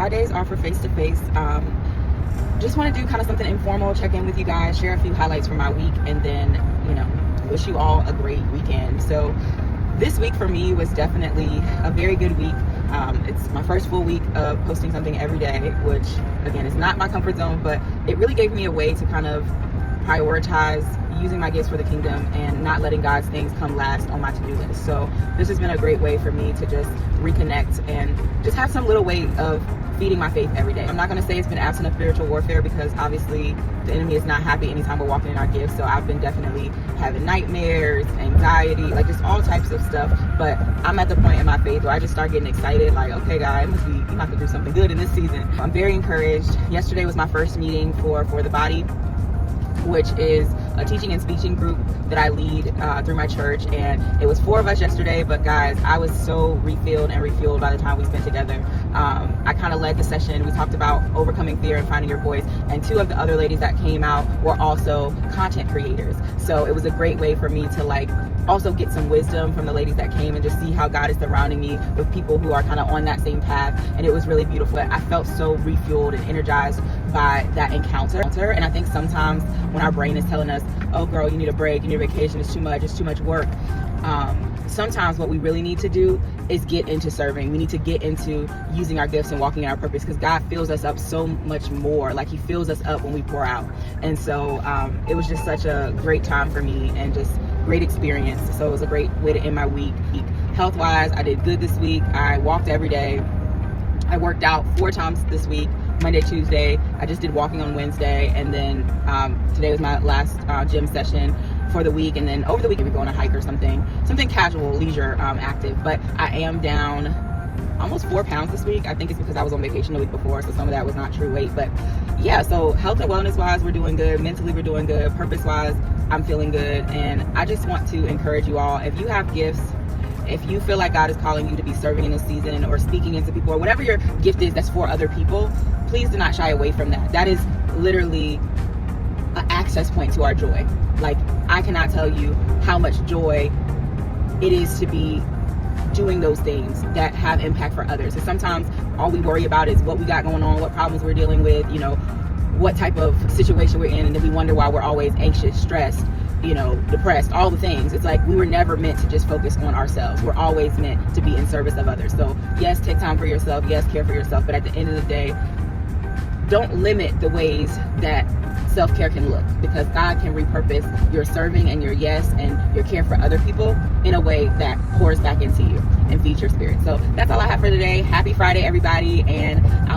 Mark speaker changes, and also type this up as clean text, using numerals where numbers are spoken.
Speaker 1: Fridays are for face-to-face. Just want to do kind of something informal, check in with you guys, share a few highlights from my week, and then, wish you all a great weekend. So this week for me was definitely a very good week. It's my first full week of posting something every day, which again is not my comfort zone, but it really gave me a way to kind of prioritize using my gifts for the kingdom and not letting God's things come last on my to-do list. So this has been a great way for me to just reconnect and just have some little way of feeding my faith every day. I'm not going to say it's been absent of spiritual warfare, because obviously the enemy is not happy anytime we're walking in our gifts. So I've been definitely having nightmares, anxiety, like just all types of stuff. But I'm at the point in my faith where I just start getting excited, like, okay, God, you have to do something good in this season. I'm very encouraged. Yesterday was my first meeting for the body, which is a teaching and speaking group that I lead through my church. And it was 4 of us yesterday, but guys, I was so refilled and refueled by the time we spent together. I kind of led the session. We talked about overcoming fear and finding your voice. And 2 of the other ladies that came out were also content creators. So it was a great way for me to also get some wisdom from the ladies that came and just see how God is surrounding me with people who are kind of on that same path. And it was really beautiful. I felt so refueled and energized by that encounter. And I think sometimes when our brain is telling us, oh girl, you need a break, you need a vacation, it's too much work. Sometimes what we really need to do is get into serving. We need to get into using our gifts and walking in our purpose, because God fills us up so much more. Like, he fills us up when we pour out. And so it was just such a great time for me and just great experience. So it was a great way to end my week. Health wise, I did good this week. I walked every day. I worked out 4 times this week, Monday, Tuesday. I just did walking on Wednesday, and then today was my last gym session for the week. And then over the week, we go on a hike or something casual, leisure, active. But I am down almost 4 pounds this week. I think it's because I was on vacation the week before, so some of that was not true weight. But yeah, so health and wellness wise, we're doing good. Mentally, we're doing good. Purpose wise, I'm feeling good. And I just want to encourage you all, if you have gifts, if you feel like God is calling you to be serving in this season or speaking into people, or whatever your gift is that's for other people, please do not shy away from that. That is literally an access point to our joy. Like, I cannot tell you how much joy it is to be doing those things that have impact for others. And sometimes all we worry about is what we got going on, what problems we're dealing with, what type of situation we're in, and then we wonder why we're always anxious, stressed, depressed, all the things. It's like we were never meant to just focus on ourselves. We're always meant to be in service of others. So yes, take time for yourself. Yes, care for yourself. But at the end of the day, don't limit the ways that self-care can look, because God can repurpose your serving and your yes and your care for other people in a way that pours back into you and feeds your spirit. So that's all I have for today. Happy Friday, everybody. And